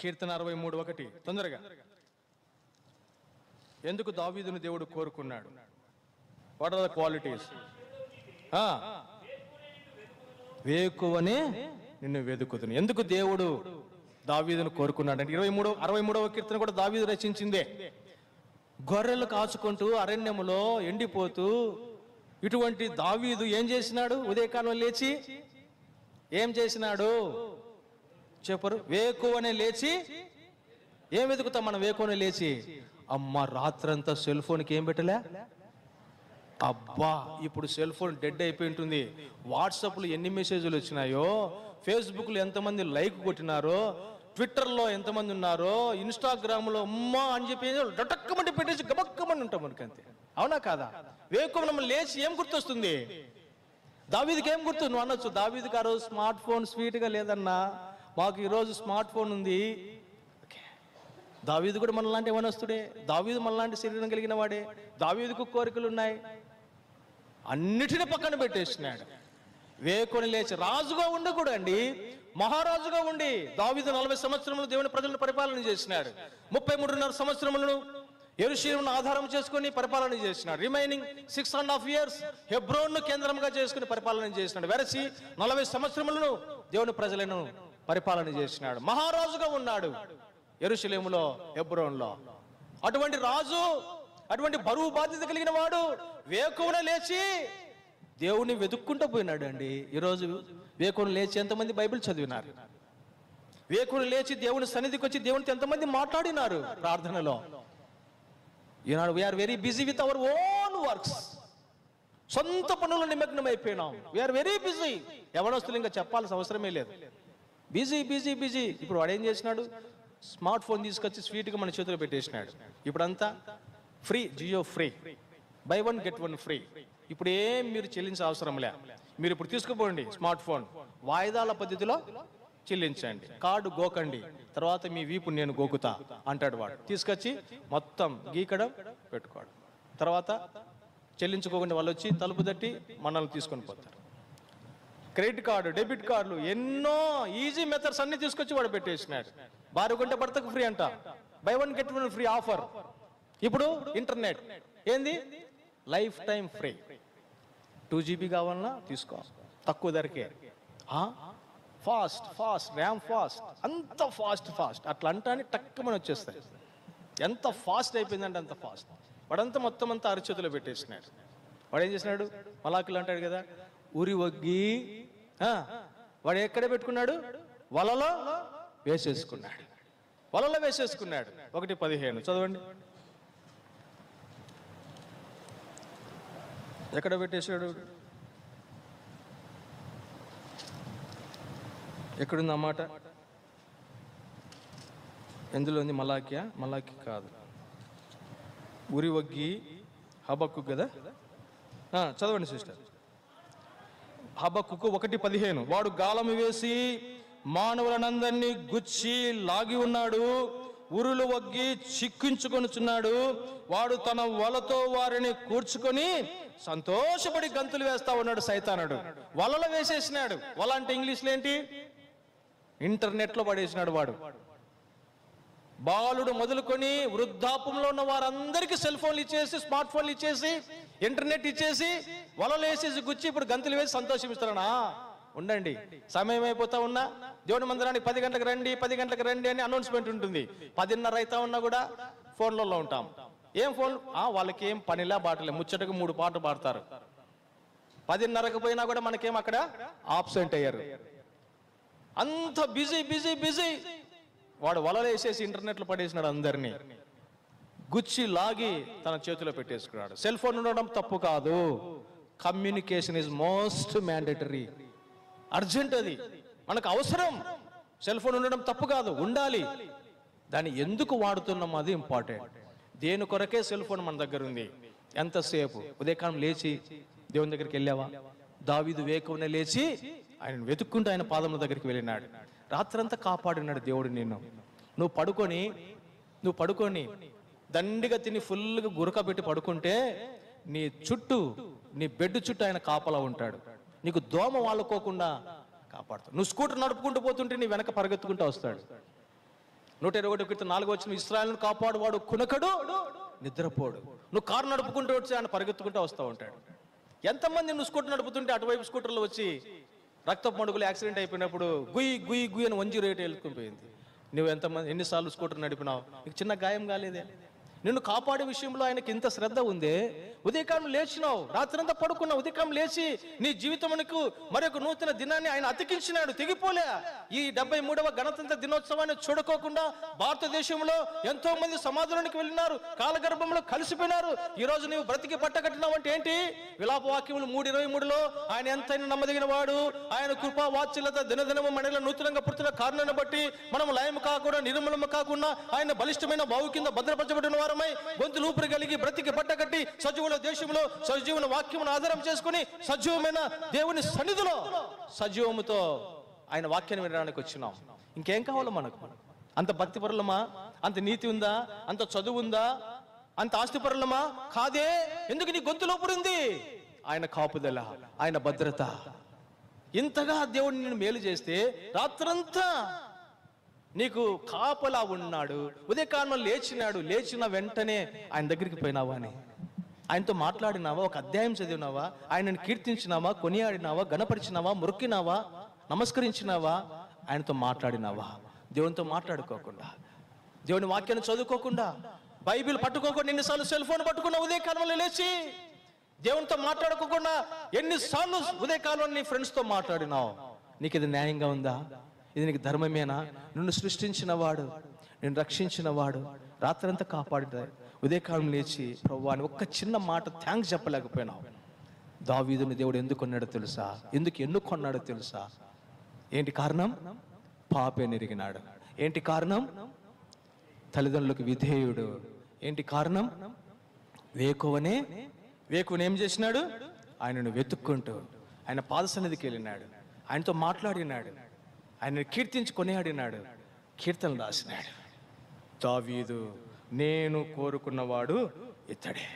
కీర్తన 63:1 తొందరగా. ఎందుకు దావీదును దేవుడు కోరుకున్నాడు? What are the qualities? వేకువనే నిన్ను వెతుకుతును. ఎందుకు దేవుడు దావీదును కోరుకున్నాడు అంటే 63వ కీర్తన కూడా దావీదు రచించిందే. గొర్రెలు కాచుకుంటూ అరణ్యములో ఎండిపోతూ ఇటువంటి దావీదు ఏం చేసినాడు? ఉదయకాలం లేచి ఏం చేసినాడు చెప్పరు? వేకువనే లేచి ఏం వెతుకుతాం మనం? వేకువనే లేచి అమ్మ రాత్రంతా సెల్ ఫోన్కి ఏం పెట్టలే? అబ్బా, ఇప్పుడు సెల్ ఫోన్ డెడ్ అయిపోయి ఉంటుంది. వాట్సాప్లో ఎన్ని మెసేజ్లు వచ్చినాయో, ఫేస్బుక్లో ఎంతమంది లైక్ కొట్టినారో, ట్విట్టర్లో ఎంతమంది ఉన్నారో, ఇన్స్టాగ్రామ్లో అమ్మా అని చెప్పి డటక్కమంటే పెట్టేసి గబక్కమని ఉంటాం మనకి, అంతే. అవునా కాదా? వేకువ లేచి ఏం గుర్తొస్తుంది? దావీదుకి ఏం గుర్తు? నువ్వు అనొచ్చు, దావీదు గారు స్మార్ట్ ఫోన్ స్వీట్గా లేదన్నా, మాకు ఈరోజు స్మార్ట్ ఫోన్ ఉంది. దావీదు కూడా మనలాంటి యవనస్తుడే, దావీదు మనలాంటి శరీరం కలిగిన వాడే, దావీదుకు కోరికలు ఉన్నాయి. అన్నిటిని పక్కన పెట్టేసినాడు. వేకుని లేచి రాజుగా ఉండకూడండి, మహారాజుగా ఉండి దావీదు 40 సంవత్సరములు దేవుని ప్రజలను పరిపాలన చేసినాడు. 33.5 సంవత్సరములను యెరూషలేమును ఆధారం చేసుకుని పరిపాలన చేసినాడు. రిమైనింగ్ 6.5 years హెబ్రోన్ను కేంద్రంగా చేసుకుని పరిపాలన చేసినాడు. వెరసి 40 సంవత్సరములను దేవుని ప్రజలను పరిపాలన చేసినాడు. మహారాజుగా ఉన్నాడు యెరూషలేములో, హెబ్రోన్లో. అటువంటి రాజు, అటువంటి బరువు బాధ్యత కలిగిన వాడు వేకువన లేచి దేవుని వెతుక్కుంటూ పోయినాడు అండి. ఈరోజు వేకువన లేచి ఎంతమంది బైబిల్ చదివినారు? వేకువన లేచి దేవుని సన్నిధికి వచ్చి దేవునితో ఎంతమంది మాట్లాడినారు ప్రార్థనలో? ఈనాడు we are very busy with our own works. సొంత పనులు నిమగ్నం అయిపోయినాం. We are very busy. యవనస్తులు ఇంకా చెప్పాల్సిన అవసరమే లేదు. Busy busy busy. ఇప్పుడు వాడు ఏం చేసినాడు? స్మార్ట్ ఫోన్ తీసుకొచ్చి స్వీట్గా మన చేతిలో పెట్టేసినాడు. ఇప్పుడంతా free, Jio free, buy 1 get 1 free. ఇప్పుడు ఏం మీరు చెల్లించే అవసరం లే. మీరు ఇప్పుడు తీసుకుపోండి స్మార్ట్ ఫోన్, వాయిదాల పద్ధతిలో చెల్లించండి, కార్డు గోకండి, తర్వాత మీ వీపు నేను గోకుతా అంటాడు వాడు. తీసుకొచ్చి మొత్తం గీకడం, పెట్టుకోవడం, తర్వాత చెల్లించుకోకుండా వాళ్ళు వచ్చి తలుపు తట్టి మనల్ని తీసుకొని పోతారు. క్రెడిట్ కార్డు, డెబిట్ కార్డులు, ఎన్నో ఈజీ మెథడ్స్ అన్ని తీసుకొచ్చి వాడు పెట్టేసినాడు. భార్య కొంటే భర్తకు ఫ్రీ అంట, బై 1 get 1 ఫ్రీ ఆఫర్. ఇప్పుడు ఇంటర్నెట్ ఏంది? Life time free. 2 GB కావాలన్నా తీసుకో, తక్కువ ధరకే. ఫాస్ట్ ఫాస్ట్, ర్యామ్ ఫాస్ట్, అంత ఫాస్ట్ అట్లా అంటాని టక్కుమని వచ్చేస్తాయి. ఎంత ఫాస్ట్ అయిపోయిందంటే అంత ఫాస్ట్. వాడంతా మొత్తం అంతా అరచేతిలో పెట్టేసినాడు. వాడు ఏం చేసినాడు? మలాకులు అంటాడు కదా, ఉరి వగ్గి వాడు ఎక్కడ పెట్టుకున్నాడు? వలలో వేసేసుకున్నాడు. వలలో వేసేసుకున్నాడు. 1:15 చదవండి. ఎక్కడ పెట్టేశాడు? ఎక్కడుంది అన్నమాట? ఎందులో ఉంది? మలాకియా? మలాకి కాదు, ఉరి వగ్గి హబక్కు కదా. చదవండి సిస్టర్. హబక్కుకు 1:15. వాడు గాలము వేసి మానవులనందరినీ గుచ్చి లాగి ఉన్నాడు, ఉరులు వగ్గి చిక్కించుకొనుచున్నాడు. వాడు తన వలతో వారిని కూర్చుకొని సంతోషపడి గంతులు వేస్తా ఉన్నాడు సైతానుడు. వలలో వేసేసినాడు. వల అంటే ఇంగ్లీష్లో ఏంటి? ఇంటర్నెట్ లో పడేసినాడు వాడు. బాలుడు మొదలుకొని వృద్ధాపంలో ఉన్న వారందరికీ సెల్ ఫోన్లు ఇచ్చేసి, స్మార్ట్ ఫోన్లు ఇచ్చేసి, ఇంటర్నెట్ ఇచ్చేసి, వలలు వేసేసి గుచ్చి ఇప్పుడు గంతులు వేసి సంతోషిస్తారనా? ఉండండి, సమయం అయిపోతా ఉన్నా దేవుని మందిరానికి 10 గంటలకు రండి, 10 గంటలకు రండి అని అనౌన్స్మెంట్ ఉంటుంది. 10:30 అవుతా ఉన్నా కూడా ఫోన్లలో ఉంటాం. ఏం ఫోన్? వాళ్ళకి ఏం పనిలా బాటలే, ముచ్చటకు 3 పాటలు పాడతారు. 10:30కు పోయినా కూడా మనకేం అక్కడ ఆబ్సెంట్ అయ్యారు. అంత బిజీ బిజీ బిజీ. వాడు వలలు వేసేసి ఇంటర్నెట్లో పడేసినాడు, అందరినీ గుచ్చి లాగి తన చేతిలో పెట్టేసుకున్నాడు. సెల్ ఫోన్ ఉండడం తప్పు కాదు. Communication is most mandatory, urgent. అది మనకు అవసరం. సెల్ ఫోన్ ఉండడం తప్పు కాదు, ఉండాలి. దాన్ని ఎందుకు వాడుతున్నాం అది ఇంపార్టెంట్. దేని కొరకే సెల్ ఫోన్ మన దగ్గర ఉంది? ఎంతసేపు? ఉదయకాలం లేచి దేవుని దగ్గరికి వెళ్ళావా? దావీదు వేకువనే లేచి ఆయన వెతుక్కుంటూ ఆయన పాదముల దగ్గరికి వెళ్ళినాడు. రాత్రంతా కాపాడినాడు దేవుడు నిన్ను. నువ్వు పడుకొని దండిగా తిని ఫుల్గా గురకబెట్టి పడుకుంటే నీ చుట్టూ, నీ బెడ్ చుట్టూ ఆయన కాపలా ఉంటాడు. నీకు దోమ వాళ్ళకోకుండా కాపాడుతాడు. నువ్వు స్కూటర్ నడుపుకుంటూ పోతుంటే నీ వెనక పరిగెత్తుకుంటూ వస్తాడు. 121 కీర్తన 4వ వచనం, ఇశ్రాయేలును కాపాడువాడు కునకడు నిద్రపోడు. నువ్వు కారు నడుపుకుంటూ వచ్చి ఆయన పరిగెత్తుకుంటూ వస్తూ ఉంటాడు. ఎంతమంది నువ్వు స్కూటర్ నడుపుతుంటే అటువైపు స్కూటర్లో వచ్చి రక్తపు మడుగులు యాక్సిడెంట్ అయిపోయినప్పుడు గుయ్యి గుయ్యి గుయ్యి అని 108 వెళ్ళుకుపోయింది. నువ్వు ఎన్నిసార్లు స్కూటర్ నడిపినావు, నీకు చిన్న గాయం కాలేదే? నిన్ను కాపాడే విషయంలో ఆయనకి ఇంత శ్రద్ధ ఉందే. ఉదయకాలం లేచినావు, రాత్రంతా పడుకున్నావు, ఉదయకాలం లేచి నీ జీవితమునకు మరొక నూతన దినాన్ని ఆయన అతికించినాడు. తెగిపోలే. ఈ 73వ గణతంత్ర దినోత్సవాన్ని చూడకోకుండా భారతదేశంలో ఎంతో మంది సమాధులకు వెళ్ళినారు, కాలగర్భంలో కలిసిపోయినారు. ఈ రోజు నీవు బ్రతికి పట్టకట్టినావు అంటే ఏంటి? విలాప వాక్యములు 3:23లో ఆయన ఎంతైనా నమ్మదగిన వాడు, ఆయన కృపా వాత్సల్యత దినదినము మనలో నూతనంగా పుట్టిన కారణాన్ని బట్టి మనం లయము కాకుండా నిర్మూలము కాకుండా ఆయన బలిష్టమైన బావు కింద భద్రపరచబడిన వారమై గొంతులు ఊపిరి కలిగి బ్రతికి పట్టకట్టి సజీవుల దేశంలో సజీవుల వాక్యమును ఆధారం చేసుకుని సజీవమైన దేవుని సన్నిధిలో సజీవముతో ఆయన వాక్యాన్ని వినడానికి వచ్చినాం. ఇంకేం కావాలో మనకు? అంత భక్తిపరులమా? అంత నీతి ఉందా? అంత చదువు ఉందా? అంత ఆస్తిపరులమా? కాదే. ఎందుకు నీ గొంతు లోపడుంది? ఆయన కాపుదల, ఆయన భద్రత. ఇంతగా దేవుడిని నేను మేలు చేస్తే రాత్రంతా నీకు కాపలా ఉన్నాడు. ఉదయకాలంలో లేచినాడు, లేచిన వెంటనే ఆయన దగ్గరికి పోయినావా అని ఆయనతో మాట్లాడినావా? ఒక అధ్యాయం చదివినావా? ఆయనను కీర్తించినావా? కొనియాడినావా? గణపరిచినావా? మొక్కినావా? నమస్కరించినావా? ఆయనతో మాట్లాడినావా? దేవునితో మాట్లాడుకోకుండా, దేవుని వాక్యాన్ని చదువుకోకుండా, బైబిల్ పట్టుకోకుండా ఎన్నిసార్లు సెల్ ఫోన్ పట్టుకున్నావు ఉదయకాలంలో లేచి? దేవునితో మాట్లాడుకోకుండా ఎన్నిసార్లు ఉదయకాలంలో నీ ఫ్రెండ్స్తో మాట్లాడినావు? నీకు ఇది న్యాయంగా ఉందా? ఇది నీకు ధర్మమేనా? నిన్ను సృష్టించిన వాడు, నిన్ను రక్షించిన వాడు, రాత్రంతా కాపాడుతాడు. ఉదయకాలం లేచి ప్రభువా అని ఒక్క చిన్న మాట థ్యాంక్స్ చెప్పలేకపోయినావు. దావీదుని దేవుడు ఎందుకు కొన్నాడో తెలుసా? ఎందుకు ఎన్నుకొన్నాడో తెలుసా? ఏంటి కారణం? పాపే నెరిగినాడు. ఏంటి కారణం? తల్లిదండ్రులకు విధేయుడు. ఏంటి కారణం? వేకువనే ఏం చేసినాడు? ఆయనను వెతుక్కుంటూ ఆయన పాద సన్నిధికి వెళ్ళినాడు, ఆయనతో మాట్లాడినాడు, ఆయన కీర్తించి కొనియాడినాడు, కీర్తనలు రాసినాడు. దావీదు నేను కోరుకున్నవాడు ఇతడే.